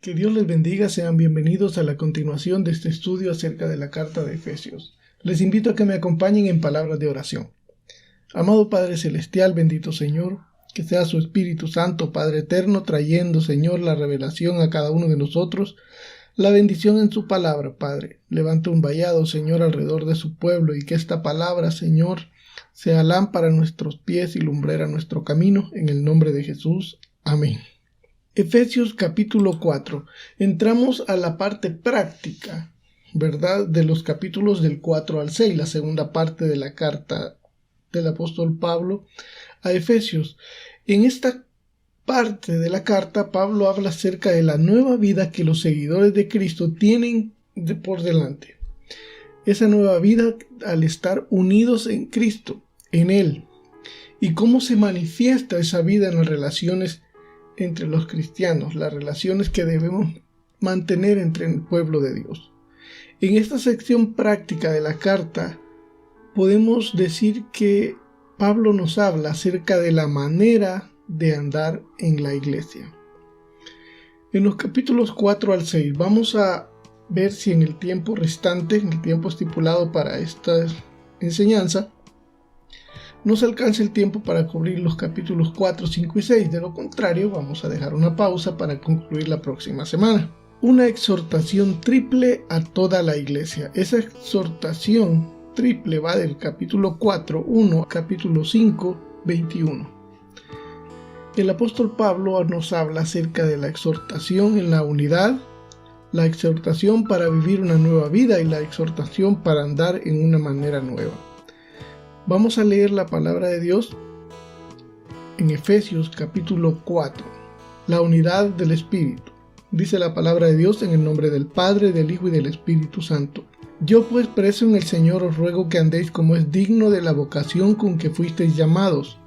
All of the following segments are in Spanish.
Que Dios les bendiga, sean bienvenidos a la continuación de este estudio acerca de la carta de Efesios. Les invito a que me acompañen en palabras de oración. Amado Padre Celestial, bendito Señor, que sea su Espíritu Santo, Padre Eterno, trayendo, Señor, la revelación a cada uno de nosotros, la bendición en su palabra, Padre. Levanta un vallado, Señor, alrededor de su pueblo, y que esta palabra, Señor, sea lámpara a nuestros pies y lumbrera nuestro camino, en el nombre de Jesús. Amén. Efesios capítulo 4. Entramos a la parte práctica, ¿verdad? De los capítulos del 4 al 6, la segunda parte de la carta del apóstol Pablo a Efesios. En esta parte de la carta, Pablo habla acerca de la nueva vida que los seguidores de Cristo tienen por delante. Esa nueva vida al estar unidos en Cristo, en Él. Y cómo se manifiesta esa vida en las relaciones entre los cristianos, las relaciones que debemos mantener entre el pueblo de Dios. En esta sección práctica de la carta podemos decir que Pablo nos habla acerca de la manera de andar en la iglesia. En los capítulos 4 al 6 vamos a ver si en el tiempo restante, en el tiempo estipulado para esta enseñanza, nos alcanza el tiempo para cubrir los capítulos 4, 5 y 6. De lo contrario, vamos a dejar una pausa para concluir la próxima semana. Una exhortación triple a toda la iglesia. Esa exhortación triple va del capítulo 4, 1 al capítulo 5, 21. El apóstol Pablo nos habla acerca de la exhortación en la unidad, la exhortación para vivir una nueva vida y la exhortación para andar en una manera nueva. Vamos a leer la palabra de Dios en Efesios capítulo 4, la unidad del Espíritu. Dice la palabra de Dios en el nombre del Padre, del Hijo y del Espíritu Santo. Yo pues preso en el Señor os ruego que andéis como es digno de la vocación con que fuisteis llamados,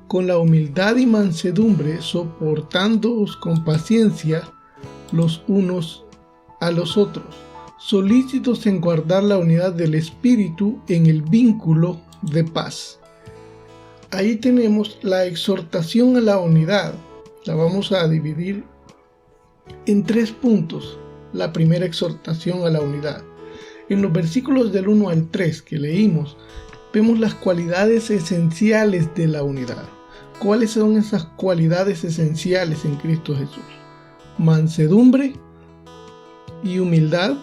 con la humildad y mansedumbre, soportándoos con paciencia los unos a los otros, solícitos en guardar la unidad del Espíritu en el vínculo de paz. Ahí tenemos la exhortación a la unidad. La vamos a dividir en 3 puntos. La primera exhortación a la unidad. En los versículos del 1 al 3 que leímos, vemos las cualidades esenciales de la unidad. ¿Cuáles son esas cualidades esenciales en Cristo Jesús? Mansedumbre y humildad,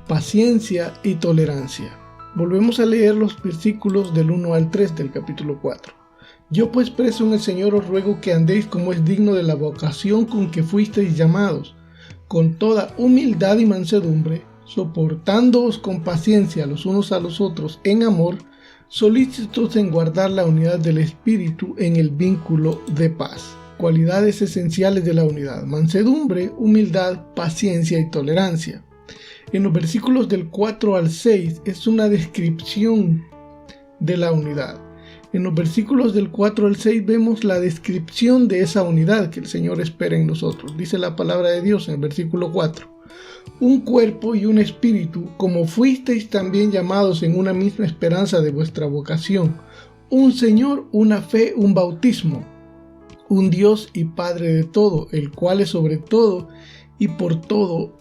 paciencia y tolerancia. Volvemos a leer los versículos del 1 al 3 del capítulo 4. Yo pues preso en el Señor os ruego que andéis como es digno de la vocación con que fuisteis llamados, con toda humildad y mansedumbre, soportándoos con paciencia los unos a los otros en amor, solícitos en guardar la unidad del Espíritu en el vínculo de paz. Cualidades esenciales de la unidad: mansedumbre, humildad, paciencia y tolerancia. En los versículos del 4 al 6 es una descripción de la unidad. En los versículos del 4 al 6 vemos la descripción de esa unidad que el Señor espera en nosotros. Dice la palabra de Dios en el versículo 4. Un cuerpo y un espíritu, como fuisteis también llamados en una misma esperanza de vuestra vocación. Un Señor, una fe, un bautismo. Un Dios y Padre de todo, el cual es sobre todo y por todo,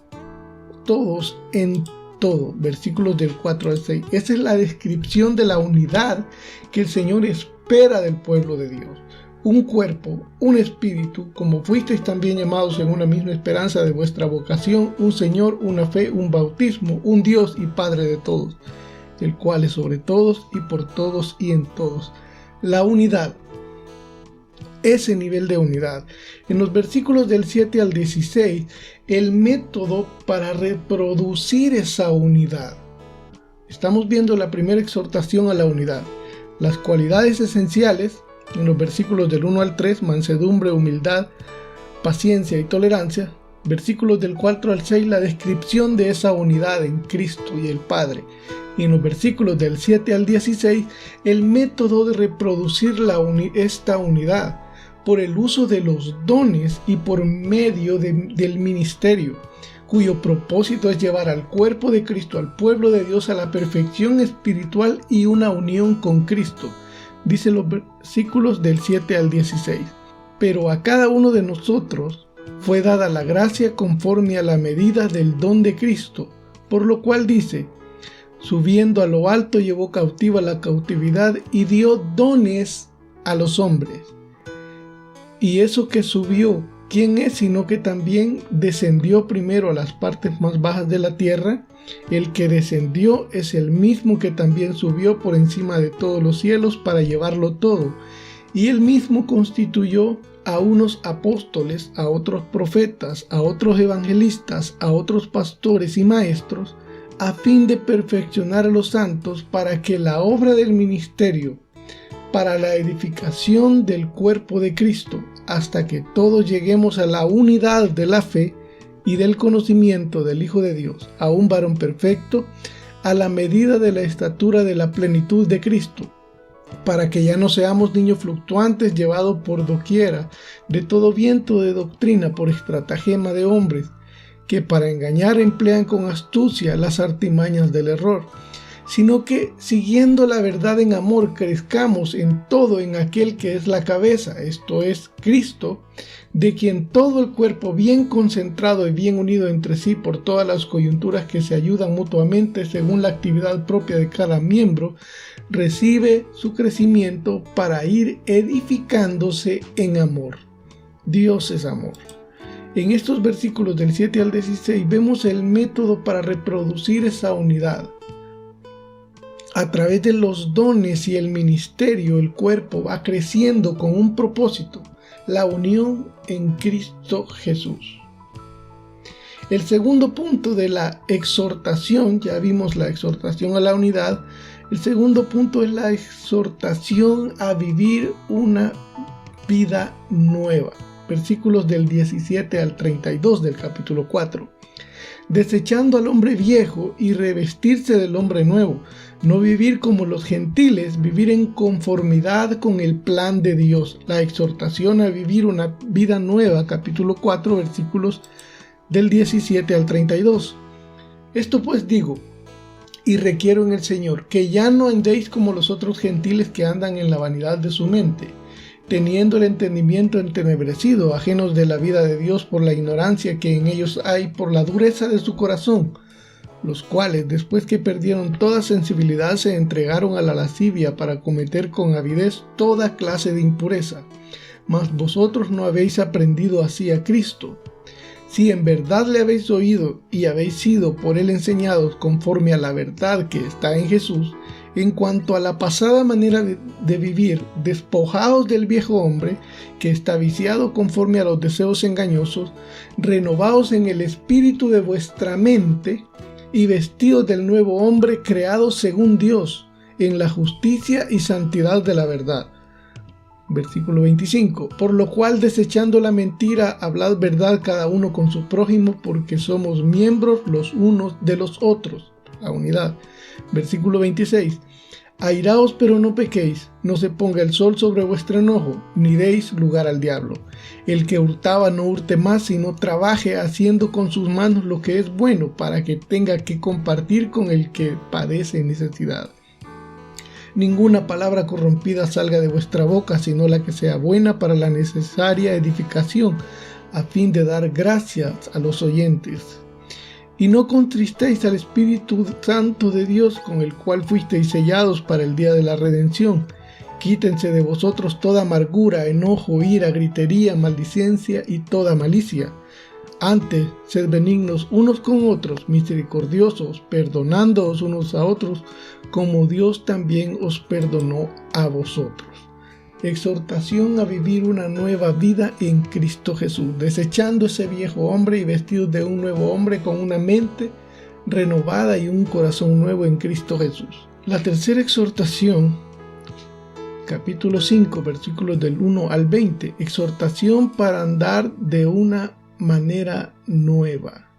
todos en todo. Versículos del 4 al 6. Esa es la descripción de la unidad que el Señor espera del pueblo de Dios. Un cuerpo, un espíritu, como fuisteis también llamados en una misma esperanza de vuestra vocación, un Señor, una fe, un bautismo, un Dios y Padre de todos, el cual es sobre todos y por todos y en todos. La unidad. Ese nivel de unidad. En los versículos del 7 al 16, el método para reproducir esa unidad. Estamos viendo la primera exhortación a la unidad. Las cualidades esenciales, en los versículos del 1 al 3, mansedumbre, humildad, paciencia y tolerancia. Versículos del 4 al 6, la descripción de esa unidad en Cristo y el Padre. Y en los versículos del 7 al 16, el método de reproducir esta unidad por el uso de los dones y por medio del ministerio, cuyo propósito es llevar al cuerpo de Cristo, al pueblo de Dios, a la perfección espiritual y una unión con Cristo. Dice los versículos del 7 al 16. Pero a cada uno de nosotros fue dada la gracia conforme a la medida del don de Cristo, por lo cual dice: subiendo a lo alto llevó cautiva la cautividad y dio dones a los hombres. Y eso que subió, ¿quién es sino que también descendió primero a las partes más bajas de la tierra? El que descendió es el mismo que también subió por encima de todos los cielos para llevarlo todo. Y él mismo constituyó a unos apóstoles, a otros profetas, a otros evangelistas, a otros pastores y maestros, a fin de perfeccionar a los santos para que la obra del ministerio, para la edificación del cuerpo de Cristo, hasta que todos lleguemos a la unidad de la fe y del conocimiento del Hijo de Dios, a un varón perfecto, a la medida de la estatura de la plenitud de Cristo, para que ya no seamos niños fluctuantes llevados por doquiera de todo viento de doctrina por estratagema de hombres, que para engañar emplean con astucia las artimañas del error, sino que, siguiendo la verdad en amor, crezcamos en todo en aquel que es la cabeza, esto es Cristo, de quien todo el cuerpo, bien concentrado y bien unido entre sí por todas las coyunturas que se ayudan mutuamente según la actividad propia de cada miembro, recibe su crecimiento para ir edificándose en amor. Dios es amor. En estos versículos del 7 al 16 vemos el método para reproducir esa unidad. A través de los dones y el ministerio, el cuerpo va creciendo con un propósito: la unión en Cristo Jesús. El segundo punto de la exhortación, ya vimos la exhortación a la unidad, el segundo punto es la exhortación a vivir una vida nueva. Versículos del 17 al 32 del capítulo 4. Desechando al hombre viejo y revestirse del hombre nuevo, no vivir como los gentiles, vivir en conformidad con el plan de Dios. La exhortación a vivir una vida nueva, capítulo 4, versículos del 17 al 32. Esto pues digo, y requiero en el Señor, que ya no andéis como los otros gentiles que andan en la vanidad de su mente, teniendo el entendimiento entenebrecido, ajenos de la vida de Dios por la ignorancia que en ellos hay, por la dureza de su corazón, los cuales, después que perdieron toda sensibilidad, se entregaron a la lascivia para cometer con avidez toda clase de impureza. Mas vosotros no habéis aprendido así a Cristo. Si en verdad le habéis oído y habéis sido por él enseñados conforme a la verdad que está en Jesús, en cuanto a la pasada manera de vivir, despojaos del viejo hombre que está viciado conforme a los deseos engañosos, renovaos en el espíritu de vuestra mente y vestidos del nuevo hombre creado según Dios, en la justicia y santidad de la verdad. Versículo 25. Por lo cual, desechando la mentira, hablad verdad cada uno con su prójimo, porque somos miembros los unos de los otros. La unidad. Versículo 26. Airaos, pero no pequéis, no se ponga el sol sobre vuestro enojo, ni deis lugar al diablo. El que hurtaba no hurte más, sino trabaje haciendo con sus manos lo que es bueno, para que tenga que compartir con el que padece necesidad. Ninguna palabra corrompida salga de vuestra boca, sino la que sea buena para la necesaria edificación, a fin de dar gracias a los oyentes. Y no contristéis al Espíritu Santo de Dios, con el cual fuisteis sellados para el día de la redención. Quítense de vosotros toda amargura, enojo, ira, gritería, maldicencia y toda malicia. Antes, sed benignos unos con otros, misericordiosos, perdonándoos unos a otros, como Dios también os perdonó a vosotros. Exhortación a vivir una nueva vida en Cristo Jesús, desechando ese viejo hombre y vestidos de un nuevo hombre con una mente renovada y un corazón nuevo en Cristo Jesús. La tercera exhortación, capítulo 5, versículos del 1 al 20, exhortación para andar de una manera nueva.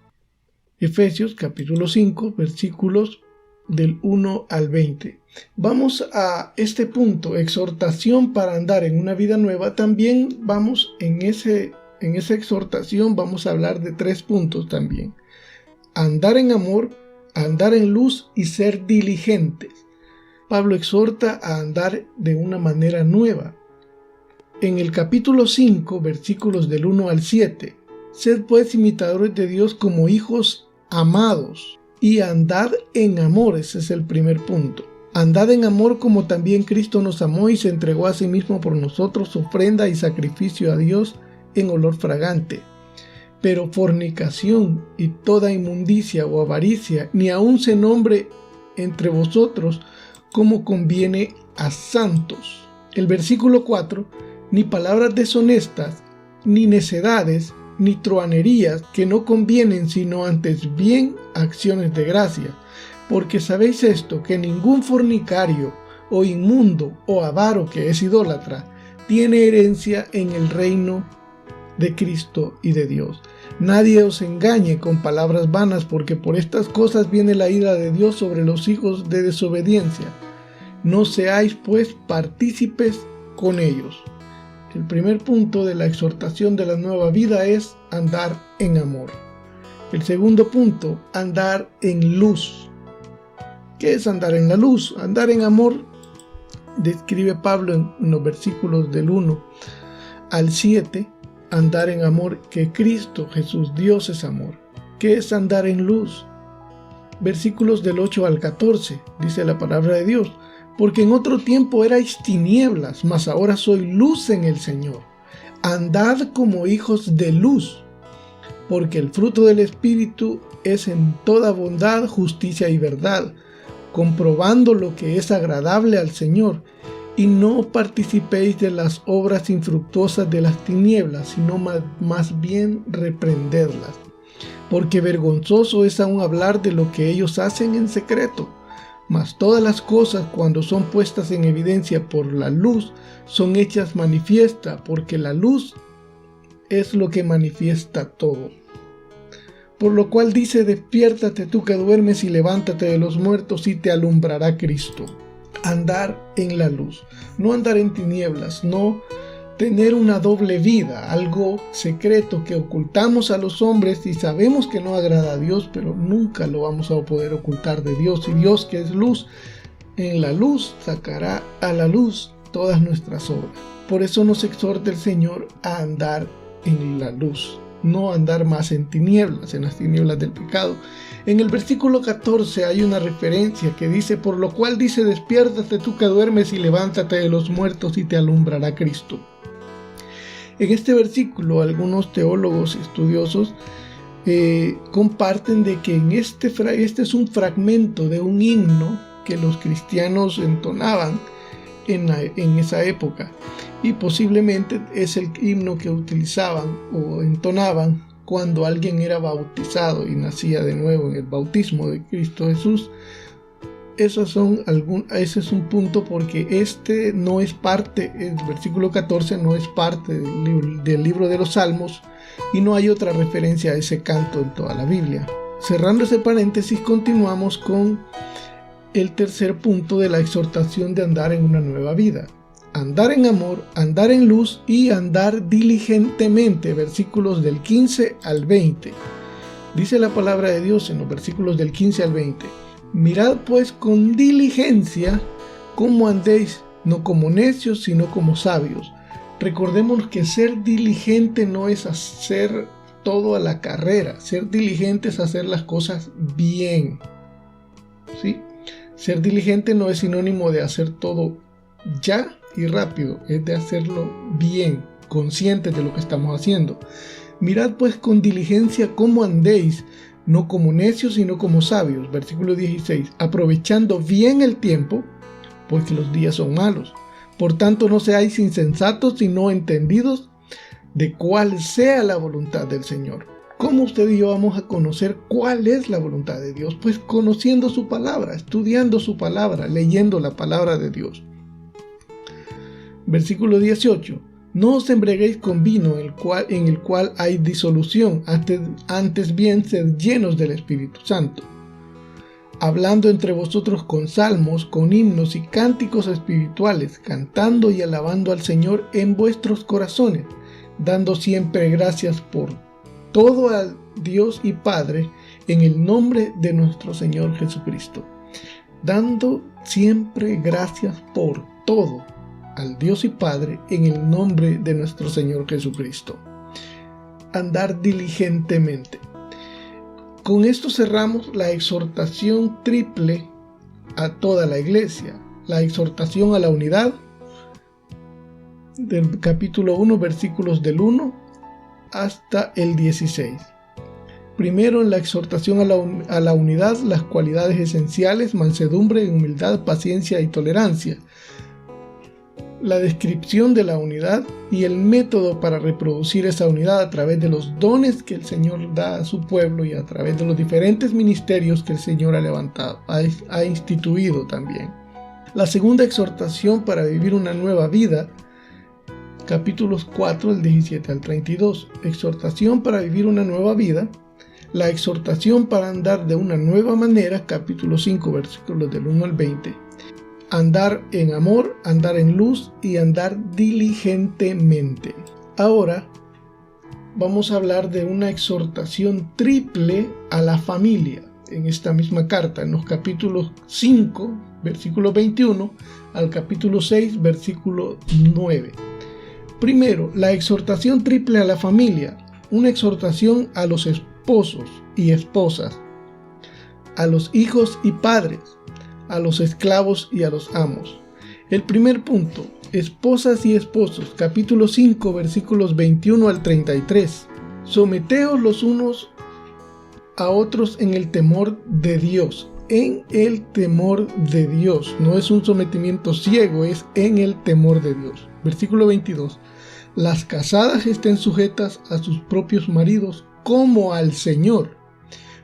Efesios capítulo 5, versículos del 1 al 20. Vamos a este punto, exhortación para andar en una vida nueva. También vamos en esa exhortación vamos a hablar de 3 puntos también. Andar en amor, andar en luz y ser diligentes. Pablo exhorta a andar de una manera nueva. En el capítulo 5, versículos del 1 al 7, Sed pues imitadores de Dios como hijos amados y andad en amor. Ese es el primer punto. Andad en amor como también Cristo nos amó y se entregó a sí mismo por nosotros, ofrenda y sacrificio a Dios en olor fragante. Pero fornicación y toda inmundicia o avaricia ni aun se nombre entre vosotros como conviene a santos. El versículo 4, ni palabras deshonestas, ni necedades, ni truhanerías que no convienen, sino antes bien acciones de gracia. Porque sabéis esto, que ningún fornicario, o inmundo, o avaro que es idólatra, tiene herencia en el reino de Cristo y de Dios. Nadie os engañe con palabras vanas, porque por estas cosas viene la ira de Dios sobre los hijos de desobediencia. No seáis pues partícipes con ellos. El primer punto de la exhortación de la nueva vida es andar en amor. El segundo punto, andar en luz. ¿Qué es andar en la luz? Andar en amor, describe Pablo en los versículos del 1 al 7, andar en amor, que Cristo Jesús, Dios es amor. ¿Qué es andar en luz? Versículos del 8 al 14, dice la palabra de Dios. Porque en otro tiempo erais tinieblas, mas ahora soy luz en el Señor. Andad como hijos de luz, porque el fruto del Espíritu es en toda bondad, justicia y verdad, comprobando lo que es agradable al Señor, y no participéis de las obras infructuosas de las tinieblas, sino más bien reprendedlas. Porque vergonzoso es aún hablar de lo que ellos hacen en secreto. Mas todas las cosas, cuando son puestas en evidencia por la luz, son hechas manifiesta, porque la luz es lo que manifiesta todo. Por lo cual dice, despiértate tú que duermes y levántate de los muertos y te alumbrará Cristo. Andar en la luz, no andar en tinieblas, no tener una doble vida, algo secreto que ocultamos a los hombres y sabemos que no agrada a Dios, pero nunca lo vamos a poder ocultar de Dios. Y Dios, que es luz, en la luz sacará a la luz todas nuestras obras. Por eso nos exhorta el Señor a andar en la luz, no andar más en tinieblas, en las tinieblas del pecado. En el versículo 14 hay una referencia que dice, por lo cual dice, despiértate tú que duermes y levántate de los muertos y te alumbrará Cristo. En este versículo algunos teólogos estudiosos comparten de que este es un fragmento de un himno que los cristianos entonaban en esa época, y posiblemente es el himno que utilizaban o entonaban cuando alguien era bautizado y nacía de nuevo en el bautismo de Cristo Jesús. Ese es un punto, porque este no es parte, el versículo 14 no es parte del libro de los Salmos, y no hay otra referencia a ese canto en toda la Biblia. Cerrando ese paréntesis, continuamos con el tercer punto de la exhortación de andar en una nueva vida. Andar en amor, andar en luz y andar diligentemente, versículos del 15 al 20. Dice la palabra de Dios en los versículos del 15 al 20. Mirad pues con diligencia cómo andéis, no como necios, sino como sabios. Recordemos que ser diligente no es hacer todo a la carrera. Ser diligente es hacer las cosas bien, ¿sí? Ser diligente no es sinónimo de hacer todo ya y rápido, es de hacerlo bien, conscientes de lo que estamos haciendo. Mirad pues con diligencia cómo andéis, no como necios, sino como sabios. Versículo 16. Aprovechando bien el tiempo, porque los días son malos. Por tanto, no seáis insensatos, sino entendidos de cuál sea la voluntad del Señor. ¿Cómo usted y yo vamos a conocer cuál es la voluntad de Dios? Pues conociendo su palabra, estudiando su palabra, leyendo la palabra de Dios. Versículo 18. No os embriaguéis con vino en el cual hay disolución, antes bien sed llenos del Espíritu Santo, hablando entre vosotros con salmos, con himnos y cánticos espirituales, cantando y alabando al Señor en vuestros corazones, dando siempre gracias por todo al Dios y Padre en el nombre de nuestro Señor Jesucristo. Dando siempre gracias por todo al Dios y Padre en el nombre de nuestro Señor Jesucristo. andar diligentemente. Con esto cerramos la exhortación triple a toda la iglesia. La exhortación a la unidad del capítulo 1, versículos del 1 hasta el 16. Primero, en la exhortación a la unidad, las cualidades esenciales: mansedumbre, humildad, paciencia y tolerancia. La descripción de la unidad y el método para reproducir esa unidad a través de los dones que el Señor da a su pueblo y a través de los diferentes ministerios que el Señor ha levantado, ha instituido también. La segunda exhortación para vivir una nueva vida, capítulos 4, del 17 al 32. Exhortación para vivir una nueva vida. La exhortación para andar de una nueva manera, capítulo 5, versículos del 1 al 20. Andar en amor, andar en luz y andar diligentemente. Ahora vamos a hablar de una exhortación triple a la familia en esta misma carta, en los capítulos 5, versículo 21 al capítulo 6, versículo 9. Primero, la exhortación triple a la familia, una exhortación a los esposos y esposas, a los hijos y padres, a los esclavos y a los amos. El primer punto, esposas y esposos, capítulo 5, versículos 21 al 33. Someteos los unos a otros en el temor de Dios. En el temor de Dios. No es un sometimiento ciego, es en el temor de Dios. Versículo 22. Las casadas estén sujetas a sus propios maridos como al Señor,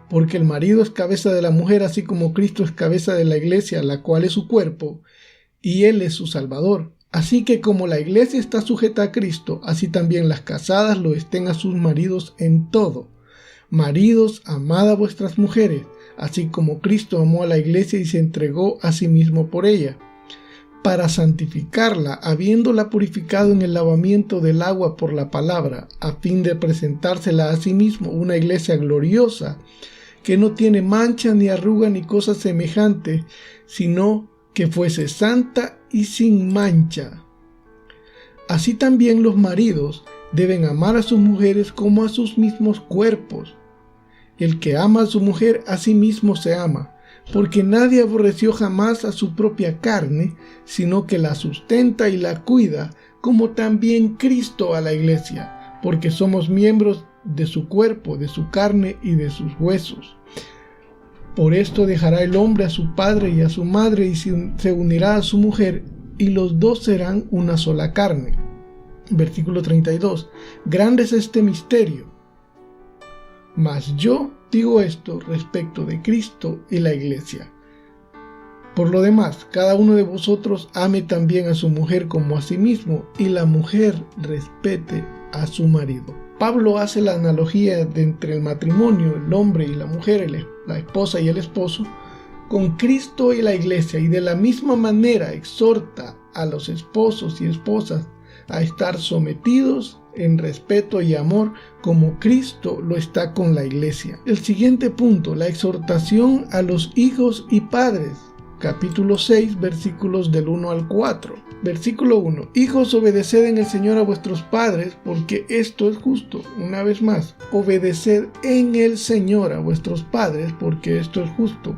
porque el marido es cabeza de la mujer, así como Cristo es cabeza de la iglesia, la cual es su cuerpo, y Él es su Salvador. Así que como la iglesia está sujeta a Cristo, así también las casadas lo estén a sus maridos en todo. Maridos, amad a vuestras mujeres, así como Cristo amó a la iglesia y se entregó a sí mismo por ella, para santificarla, habiéndola purificado en el lavamiento del agua por la palabra, a fin de presentársela a sí mismo una iglesia gloriosa, que no tiene mancha ni arruga ni cosa semejante, sino que fuese santa y sin mancha. Así también los maridos deben amar a sus mujeres como a sus mismos cuerpos. El que ama a su mujer a sí mismo se ama, porque nadie aborreció jamás a su propia carne, sino que la sustenta y la cuida, como también Cristo a la iglesia, porque somos miembros de su cuerpo, de su carne y de sus huesos. Por esto dejará el hombre a su padre y a su madre y se unirá a su mujer, y los dos serán una sola carne. Versículo 32. Grande es este misterio, mas yo digo esto respecto de Cristo y la iglesia. Por lo demás, cada uno de vosotros ame también a su mujer como a sí mismo, y la mujer respete a su marido. Pablo hace la analogía de entre el matrimonio, el hombre y la mujer, la esposa y el esposo, con Cristo y la iglesia, y de la misma manera exhorta a los esposos y esposas a estar sometidos en respeto y amor como Cristo lo está con la iglesia. El siguiente punto, la exhortación a los hijos y padres. Capítulo 6, versículos del 1 al 4. Versículo 1. Hijos, obedeced en el Señor a vuestros padres, porque esto es justo. Una vez más, obedeced en el Señor a vuestros padres, porque esto es justo.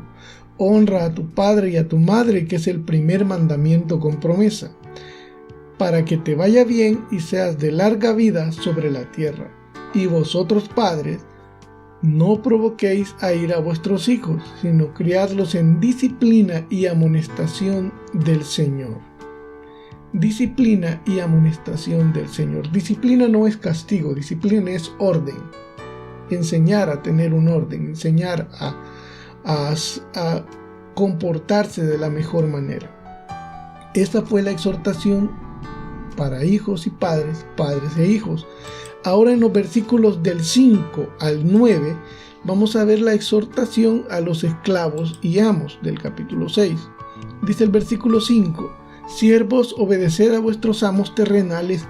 Honra a tu padre y a tu madre, que es el primer mandamiento con promesa, para que te vaya bien y seas de larga vida sobre la tierra. Y vosotros, padres, no provoquéis a ira a vuestros hijos, sino criadlos en disciplina y amonestación del Señor. Disciplina y amonestación del Señor. Disciplina no es castigo, disciplina es orden. Enseñar a tener un orden, enseñar a comportarse de la mejor manera. Esta fue la exhortación para hijos y padres, padres e hijos. Ahora en los versículos del 5 al 9 vamos a ver la exhortación a los esclavos y amos del capítulo 6. Dice el versículo 5: Siervos, obedeced a vuestros amos terrenales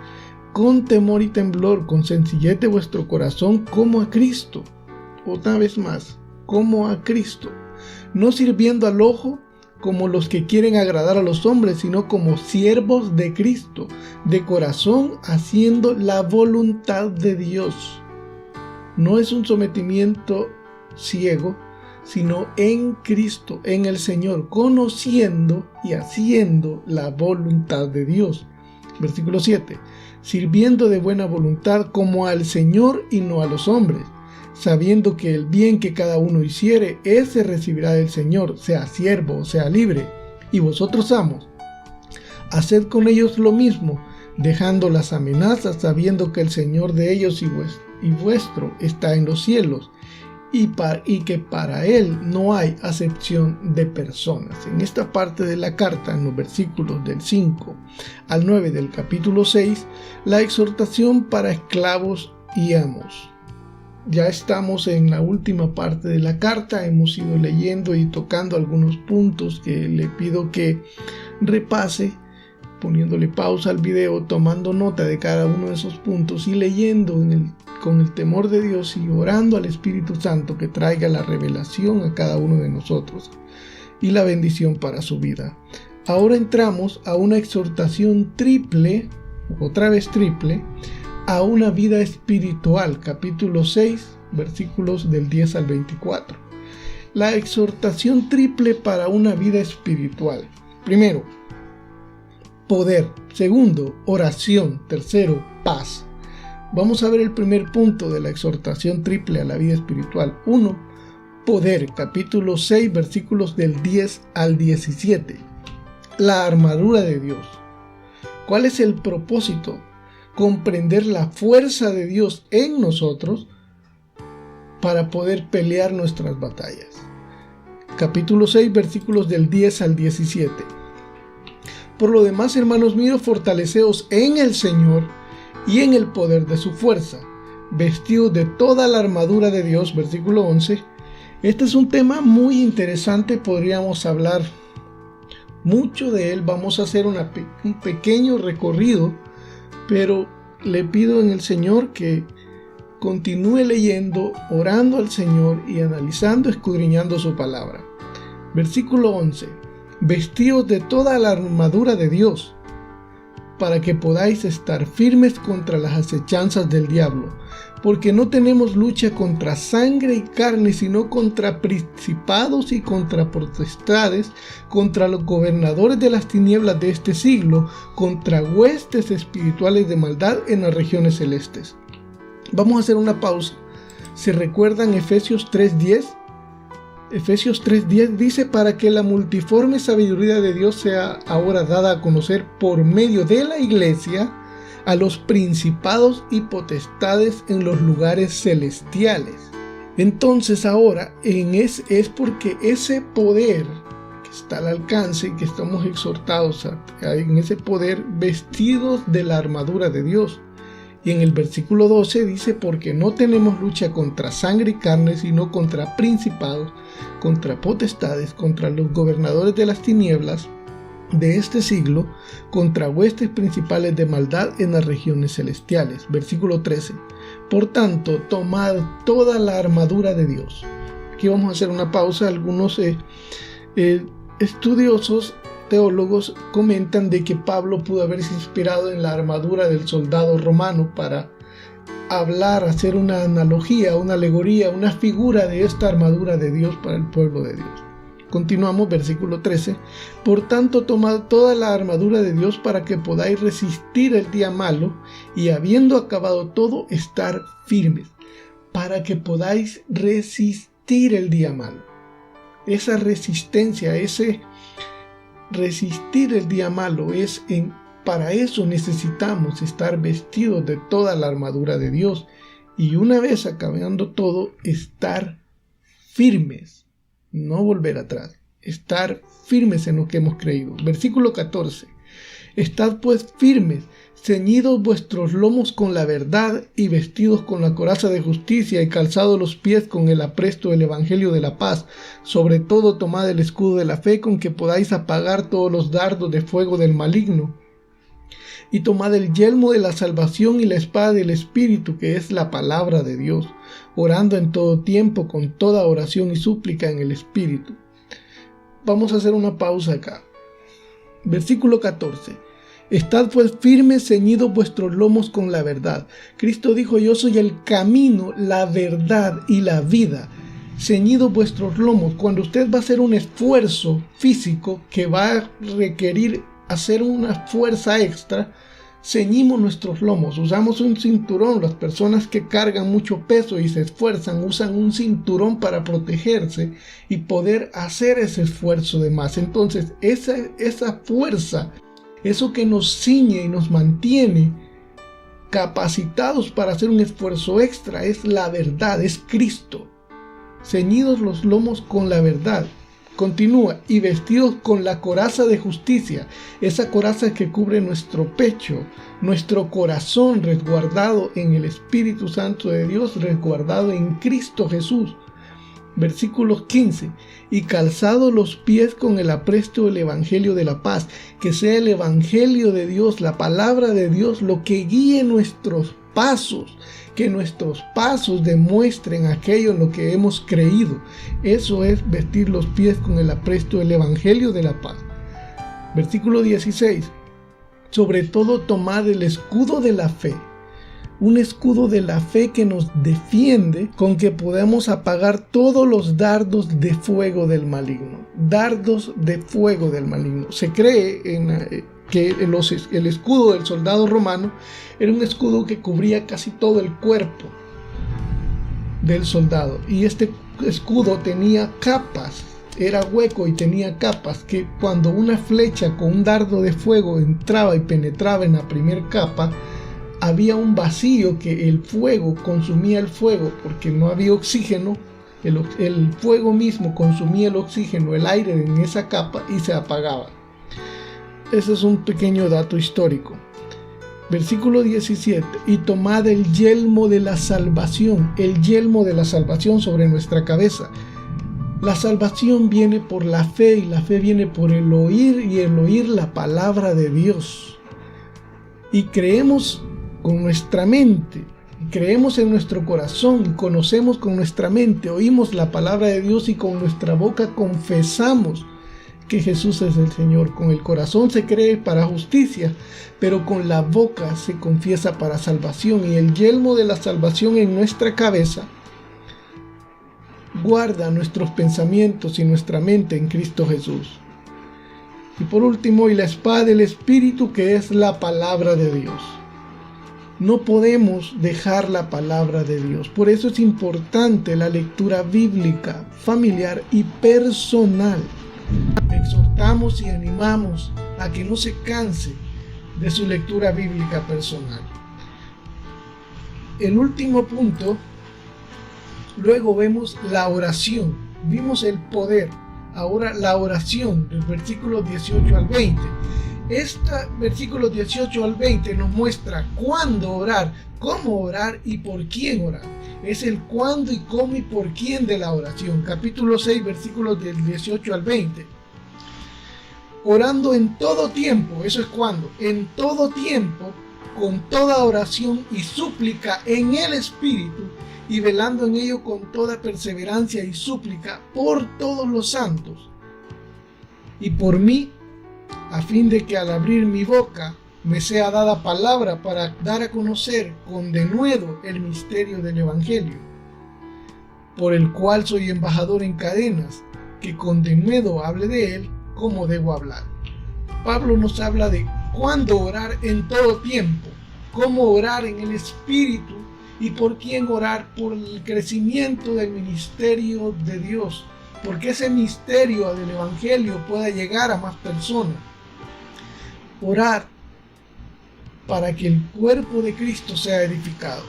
con temor y temblor, con sencillez de vuestro corazón, como a Cristo. Otra vez más, como a Cristo, no sirviendo al ojo como los que quieren agradar a los hombres, sino como siervos de Cristo, de corazón, haciendo la voluntad de Dios. No es un sometimiento ciego, sino en Cristo, en el Señor, conociendo y haciendo la voluntad de Dios. Versículo 7. Sirviendo de buena voluntad como al Señor y no a los hombres, sabiendo que el bien que cada uno hiciere, ese recibirá del Señor, sea siervo o sea libre. Y vosotros, amos, haced con ellos lo mismo, dejando las amenazas, sabiendo que el Señor de ellos y vuestro está en los cielos, y que para Él no hay acepción de personas. En esta parte de la carta, en los versículos del 5 al 9 del capítulo 6, la exhortación para esclavos y amos. Ya estamos en la última parte de la carta, hemos ido leyendo y tocando algunos puntos que le pido que repase, poniéndole pausa al video, tomando nota de cada uno de esos puntos y leyendo con el temor de Dios y orando al Espíritu Santo que traiga la revelación a cada uno de nosotros y la bendición para su vida. Ahora entramos a una exhortación triple, otra vez triple, a una vida espiritual, capítulo 6, versículos del 10 al 24. La exhortación triple para una vida espiritual. Primero, poder. Segundo, oración. Tercero, paz. Vamos a ver el primer punto de la exhortación triple a la vida espiritual. 1. Poder, capítulo 6, versículos del 10 al 17. La armadura de Dios. ¿Cuál es el propósito? Comprender la fuerza de Dios en nosotros para poder pelear nuestras batallas. Capítulo 6, versículos del 10 al 17. Por lo demás, hermanos míos, fortaleceos en el Señor y en el poder de su fuerza, vestidos de toda la armadura de Dios. Versículo 11. Este es un tema muy interesante, podríamos hablar mucho de él. Vamos a hacer un pequeño recorrido, pero le pido en el Señor que continúe leyendo, orando al Señor y analizando, escudriñando su palabra. Versículo 11. Vestidos de toda la armadura de Dios, para que podáis estar firmes contra las acechanzas del diablo, porque no tenemos lucha contra sangre y carne, sino contra principados y contra potestades, contra los gobernadores de las tinieblas de este siglo, contra huestes espirituales de maldad en las regiones celestes. Vamos a hacer una pausa. ¿Se recuerdan Efesios 3:10? Efesios 3:10 dice: para que la multiforme sabiduría de Dios sea ahora dada a conocer por medio de la iglesia a los principados y potestades en los lugares celestiales. Entonces ahora es porque ese poder que está al alcance, que estamos exhortados en ese poder, vestidos de la armadura de Dios. Y en el versículo 12 dice: porque no tenemos lucha contra sangre y carne, sino contra principados, contra potestades, contra los gobernadores de las tinieblas de este siglo, contra huestes principales de maldad en las regiones celestiales. Versículo 13. Por tanto, tomad toda la armadura de Dios. Aquí vamos a hacer una pausa. Algunos estudiosos teólogos comentan de que Pablo pudo haberse inspirado en la armadura del soldado romano para hablar, hacer una analogía, una alegoría, una figura de esta armadura de Dios para el pueblo de Dios. Continuamos, versículo 13. Por tanto, tomad toda la armadura de Dios para que podáis resistir el día malo y, habiendo acabado todo, estar firmes. Para que podáis resistir el día malo. Esa resistencia, resistir el día malo para eso necesitamos estar vestidos de toda la armadura de Dios y una vez acabando todo, estar firmes, no volver atrás, estar firmes en lo que hemos creído. Versículo 14. Estad pues firmes, ceñidos vuestros lomos con la verdad y vestidos con la coraza de justicia y calzados los pies con el apresto del evangelio de la paz. Sobre todo tomad el escudo de la fe con que podáis apagar todos los dardos de fuego del maligno. Y tomad el yelmo de la salvación y la espada del Espíritu, que es la palabra de Dios, orando en todo tiempo con toda oración y súplica en el Espíritu. Vamos a hacer una pausa acá. Versículo 14. Estad pues firmes, ceñidos vuestros lomos con la verdad. Cristo dijo: yo soy el camino, la verdad y la vida. Ceñidos vuestros lomos. Cuando usted va a hacer un esfuerzo físico que va a requerir hacer una fuerza extra, ceñimos nuestros lomos, usamos un cinturón. Las personas que cargan mucho peso y se esfuerzan usan un cinturón para protegerse y poder hacer ese esfuerzo de más. Entonces esa fuerza, eso que nos ciñe y nos mantiene capacitados para hacer un esfuerzo extra, es la verdad, es Cristo. Ceñidos los lomos con la verdad. Continúa: y vestidos con la coraza de justicia, esa coraza que cubre nuestro pecho, nuestro corazón, resguardado en el Espíritu Santo de Dios, resguardado en Cristo Jesús. Versículo 15: y calzados los pies con el apresto del Evangelio de la paz. Que sea el Evangelio de Dios, la palabra de Dios, lo que guíe nuestros pasos, que nuestros pasos demuestren aquello en lo que hemos creído. Eso es vestir los pies con el apresto del Evangelio de la paz. Versículo 16: sobre todo tomad el escudo de la fe. Un escudo de la fe que nos defiende, con que podemos apagar todos los dardos de fuego del maligno. Dardos de fuego del maligno. Se cree que el escudo del soldado romano era un escudo que cubría casi todo el cuerpo del soldado. Y este escudo tenía capas, era hueco y tenía capas, que cuando una flecha con un dardo de fuego entraba y penetraba en la primera capa, había un vacío que el fuego consumía el fuego, porque no había oxígeno. El fuego mismo consumía el oxígeno, el aire en esa capa, y se apagaba. Ese es un pequeño dato histórico. Versículo 17: y tomad el yelmo de la salvación, el yelmo de la salvación sobre nuestra cabeza. La salvación viene por la fe, y la fe viene por el oír, y el oír la palabra de Dios. Y creemos con nuestra mente, creemos en nuestro corazón, y conocemos con nuestra mente, oímos la palabra de Dios y con nuestra boca confesamos que Jesús es el Señor. Con el corazón se cree para justicia, pero con la boca se confiesa para salvación. Y el yelmo de la salvación en nuestra cabeza guarda nuestros pensamientos y nuestra mente en Cristo Jesús. Y por último, y la espada del Espíritu, que es la palabra de Dios. No podemos dejar la palabra de Dios. Por eso es importante la lectura bíblica, familiar y personal. Exhortamos y animamos a que no se canse de su lectura bíblica personal. El último punto, luego vemos la oración. Vimos el poder. Ahora la oración, del versículo 18 al 20. Versículos 18 al 20 nos muestra cuándo orar, cómo orar y por quién orar. Es el cuándo y cómo y por quién de la oración. Capítulo 6, versículos del 18 al 20. Orando en todo tiempo, eso es cuándo. En todo tiempo, con toda oración y súplica en el Espíritu, y velando en ello con toda perseverancia y súplica por todos los santos, y por mí, a fin de que al abrir mi boca me sea dada palabra para dar a conocer con denuedo el misterio del Evangelio, por el cual soy embajador en cadenas, que con denuedo hable de él como debo hablar. Pablo nos habla de cuándo orar en todo tiempo, cómo orar en el Espíritu y por quién orar, por el crecimiento del ministerio de Dios, porque ese misterio del Evangelio pueda llegar a más personas. Orar para que el cuerpo de Cristo sea edificado.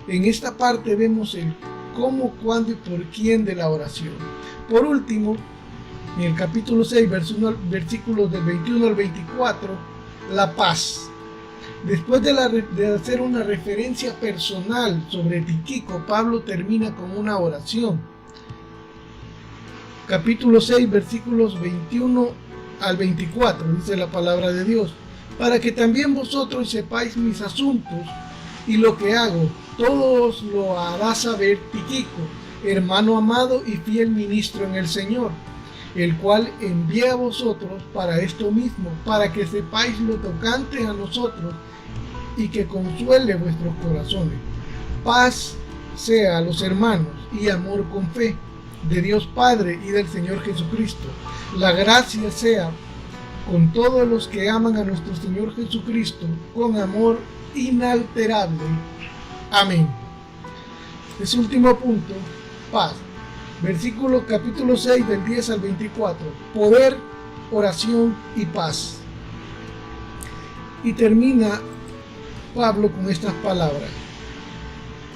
En esta parte vemos el cómo, cuándo y por quién de la oración. Por último, en el capítulo 6, versículos del 21 al 24, la paz. Después de hacer una referencia personal sobre Tíquico, Pablo termina con una oración. Capítulo 6, versículos 21 al 24, dice la palabra de Dios: para que también vosotros sepáis mis asuntos y lo que hago, todo os lo hará saber Tíquico, hermano amado y fiel ministro en el Señor, el cual envié a vosotros para esto mismo, para que sepáis lo tocante a nosotros y que consuele vuestros corazones. Paz sea a los hermanos y amor con fe, de Dios Padre y del Señor Jesucristo. La gracia sea con todos los que aman a nuestro Señor Jesucristo con amor inalterable. Amén. Ese último punto, paz. Versículo capítulo 6 del 10 al 24. Poder, oración y paz. Y termina Pablo con estas palabras.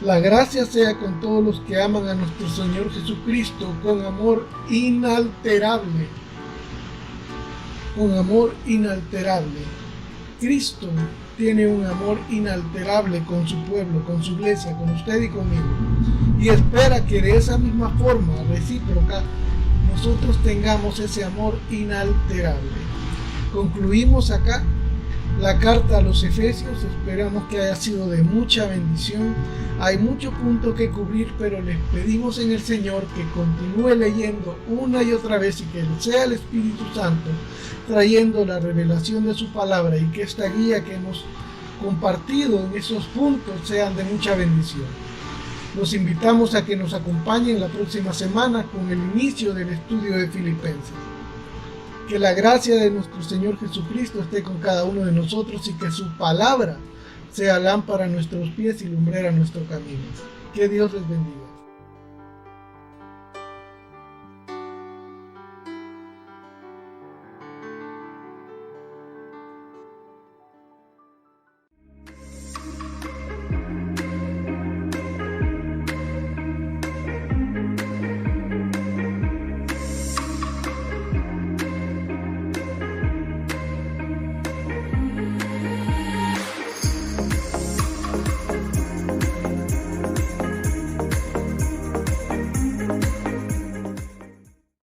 La gracia sea con todos los que aman a nuestro Señor Jesucristo con amor inalterable. Con amor inalterable. Cristo tiene un amor inalterable con su pueblo, con su iglesia, con usted y conmigo. Y espera que de esa misma forma recíproca nosotros tengamos ese amor inalterable. Concluimos acá la carta a los Efesios. Esperamos que haya sido de mucha bendición. Hay mucho punto que cubrir, pero les pedimos en el Señor que continúe leyendo una y otra vez y que sea el Espíritu Santo trayendo la revelación de su palabra, y que esta guía que hemos compartido en esos puntos sean de mucha bendición. Los invitamos a que nos acompañen la próxima semana con el inicio del estudio de Filipenses. Que la gracia de nuestro Señor Jesucristo esté con cada uno de nosotros y que su palabra sea lámpara a nuestros pies y lumbrera a nuestro camino. Que Dios les bendiga.